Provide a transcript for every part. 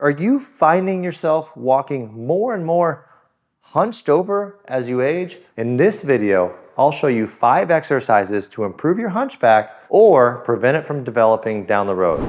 Are you finding yourself walking more and more hunched over as you age? In this video, I'll show you 5 exercises to improve your hunchback or prevent it from developing down the road.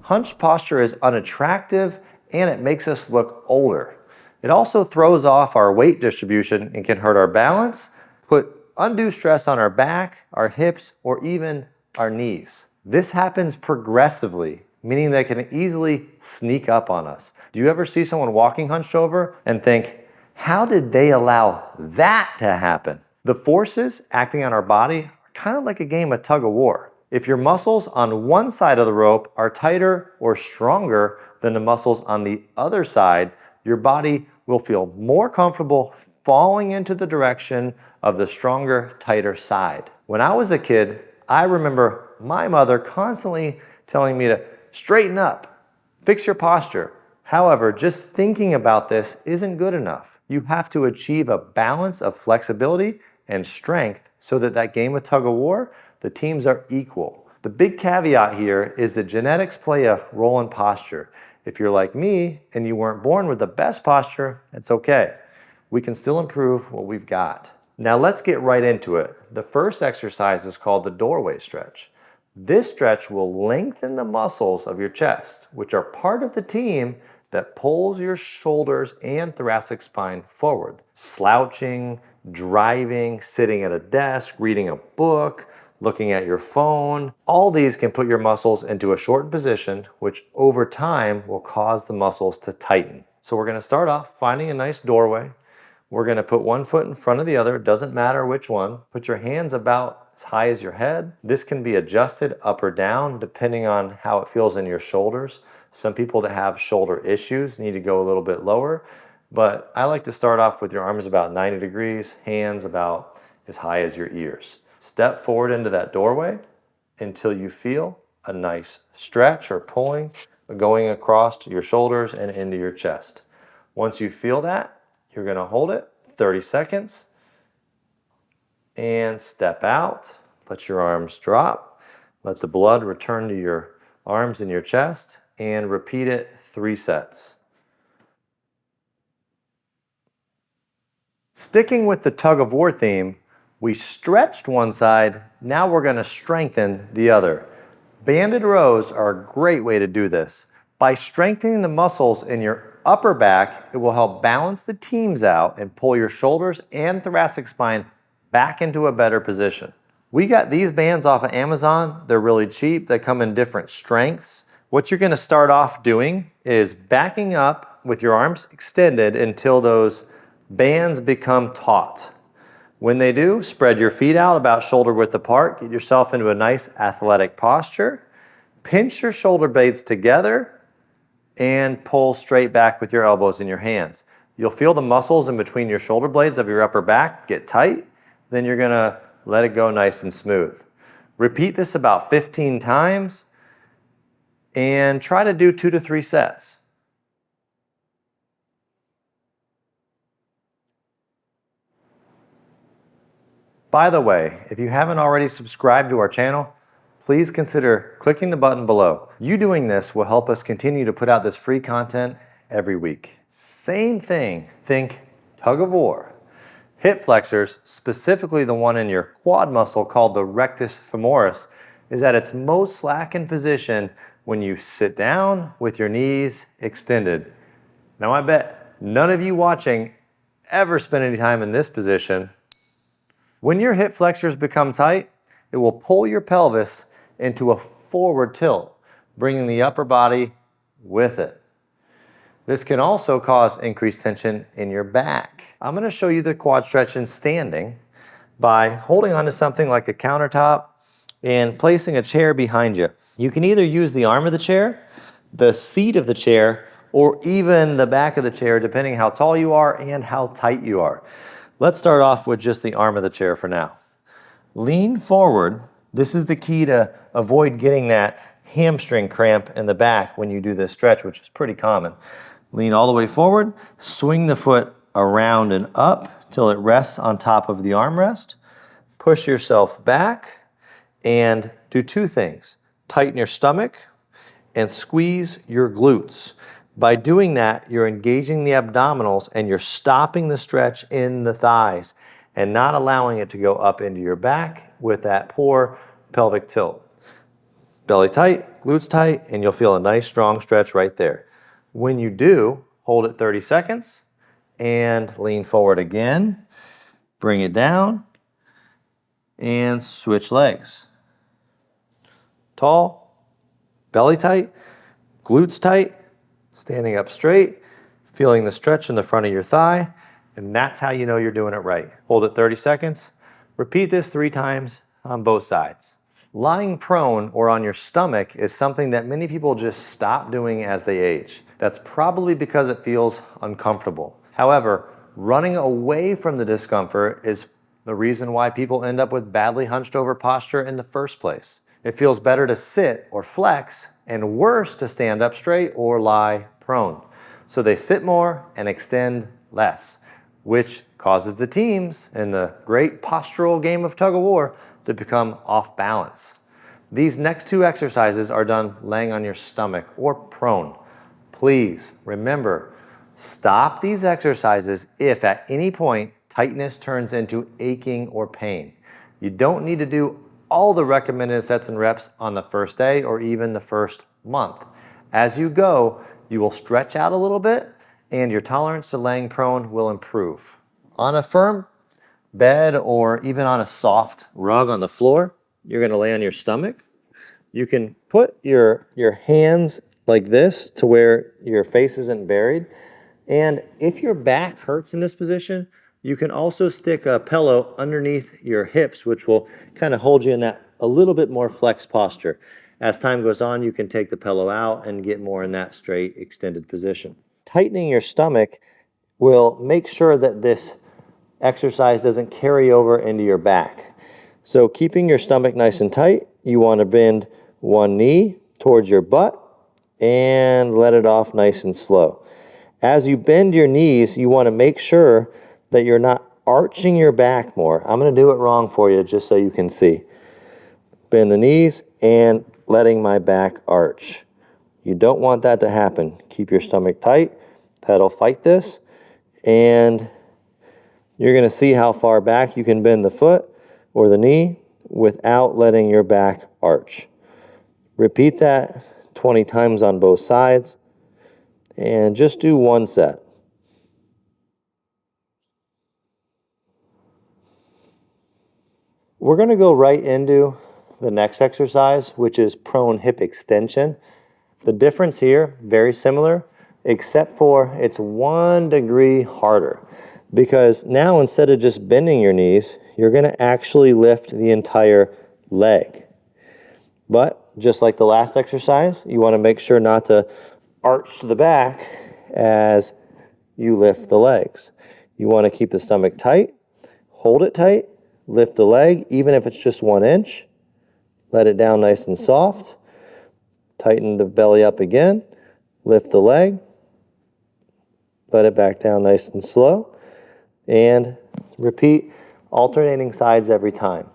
Hunched posture is unattractive and it makes us look older. It also throws off our weight distribution and can hurt our balance, put undue stress on our back, our hips, or even our knees. This happens progressively, meaning they can easily sneak up on us. Do you ever see someone walking hunched over and think, how did they allow that to happen? The forces acting on our body are kind of like a game of tug of war. If your muscles on one side of the rope are tighter or stronger than the muscles on the other side, your body will feel more comfortable falling into the direction of the stronger, tighter side. When I was a kid, I remember my mother constantly telling me to straighten up, fix your posture. However, just thinking about this isn't good enough. You have to achieve a balance of flexibility and strength so that that game of tug of war, the teams are equal. The big caveat here is that genetics play a role in posture. If you're like me and you weren't born with the best posture, it's okay. We can still improve what we've got. Now let's get right into it. The first exercise is called the doorway stretch. This stretch will lengthen the muscles of your chest, which are part of the team that pulls your shoulders and thoracic spine forward. Slouching, driving, sitting at a desk, reading a book, looking at your phone, all these can put your muscles into a shortened position, which over time will cause the muscles to tighten. So we're gonna start off finding a nice doorway. We're gonna put one foot in front of the other, it doesn't matter which one. Put your hands about as high as your head. This can be adjusted up or down depending on how it feels in your shoulders. Some people that have shoulder issues need to go a little bit lower, but I like to start off with your arms about 90 degrees, hands about as high as your ears. Step forward into that doorway until you feel a nice stretch or pulling going across your shoulders and into your chest. Once you feel that, you're going to hold it 30 seconds and step out. Let your arms drop. Let the blood return to your arms and your chest and repeat it 3 sets. Sticking with the tug of war theme, we stretched one side, now we're going to strengthen the other. Banded rows are a great way to do this. By strengthening the muscles in your upper back, it will help balance the teams out and pull your shoulders and thoracic spine back into a better position. We got these bands off of Amazon. They're really cheap. They come in different strengths. What you're going to start off doing is backing up with your arms extended until those bands become taut. When they do, spread your feet out about shoulder width apart. Get yourself into a nice athletic posture. Pinch your shoulder blades together and pull straight back with your elbows in your hands. You'll feel the muscles in between your shoulder blades of your upper back get tight. Then you're going to let it go nice and smooth. Repeat this about 15 times and try to do 2 to 3 sets. By the way, if you haven't already subscribed to our channel, please consider clicking the button below. You doing this will help us continue to put out this free content every week. Same thing, think tug of war. Hip flexors, specifically the one in your quad muscle called the rectus femoris, is at its most slackened position when you sit down with your knees extended. Now I bet none of you watching ever spend any time in this position. When your hip flexors become tight, it will pull your pelvis into a forward tilt, bringing the upper body with it. This can also cause increased tension in your back. I'm going to show you the quad stretch in standing by holding onto something like a countertop and placing a chair behind you. You can either use the arm of the chair, the seat of the chair, or even the back of the chair, depending how tall you are and how tight you are. Let's start off with just the arm of the chair for now. Lean forward. This is the key to avoid getting that hamstring cramp in the back when you do this stretch, which is pretty common. Lean all the way forward, swing the foot around and up till it rests on top of the armrest. Push yourself back and do 2 things. Tighten your stomach and squeeze your glutes. By doing that, you're engaging the abdominals and you're stopping the stretch in the thighs and not allowing it to go up into your back with that poor pelvic tilt. Belly tight, glutes tight, and you'll feel a nice strong stretch right there. When you do, hold it 30 seconds and lean forward again. Bring it down and switch legs. Tall, belly tight, glutes tight, standing up straight, feeling the stretch in the front of your thigh, and that's how you know you're doing it right. Hold it 30 seconds. Repeat this 3 times on both sides. Lying prone or on your stomach is something that many people just stop doing as they age. That's probably because it feels uncomfortable. However, running away from the discomfort is the reason why people end up with badly hunched over posture in the first place. It feels better to sit or flex and worse to stand up straight or lie prone. So they sit more and extend less, which causes the teams in the great postural game of tug of war to become off balance. These next 2 exercises are done laying on your stomach or prone. Please remember, stop these exercises if at any point tightness turns into aching or pain. You don't need to do all the recommended sets and reps on the first day or even the first month. As you go, you will stretch out a little bit and your tolerance to laying prone will improve. On a firm bed or even on a soft rug on the floor, you're going to lay on your stomach. You can put your hands like this to where your face isn't buried. And if your back hurts in this position, you can also stick a pillow underneath your hips, which will kind of hold you in that a little bit more flexed posture. As time goes on, you can take the pillow out and get more in that straight extended position. Tightening your stomach will make sure that this exercise doesn't carry over into your back. So keeping your stomach nice and tight, you want to bend one knee towards your butt and let it off nice and slow. As you bend your knees, you want to make sure that you're not arching your back more. I'm going to do it wrong for you just so you can see. Bend the knees and letting my back arch. You don't want that to happen. Keep your stomach tight. That'll fight this. And you're going to see how far back you can bend the foot or the knee without letting your back arch. Repeat that 20 times on both sides and just do 1 set. We're going to go right into the next exercise, which is prone hip extension. The difference here, very similar, except for it's 1 degree harder. Because now instead of just bending your knees, you're going to actually lift the entire leg. But just like the last exercise, you want to make sure not to arch to the back as you lift the legs. You want to keep the stomach tight, hold it tight, lift the leg, even if it's just 1 inch. Let it down nice and soft. Tighten the belly up again, lift the leg, let it back down nice and slow. And repeat alternating sides every time.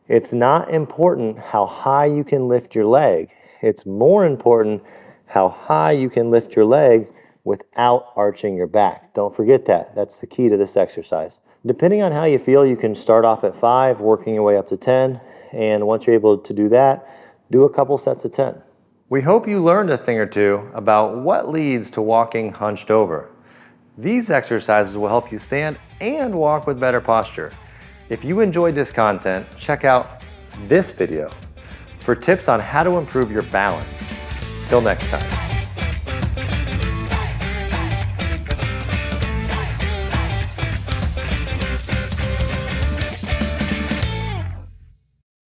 It's not important how high you can lift your leg. It's more important how high you can lift your leg without arching your back. Don't forget that. That's the key to this exercise. Depending on how you feel, you can start off at 5, working your way up to 10. And once you're able to do that, do a couple sets of 10. We hope you learned a thing or two about what leads to walking hunched over. These exercises will help you stand and walk with better posture. If you enjoyed this content, check out this video for tips on how to improve your balance. Till next time.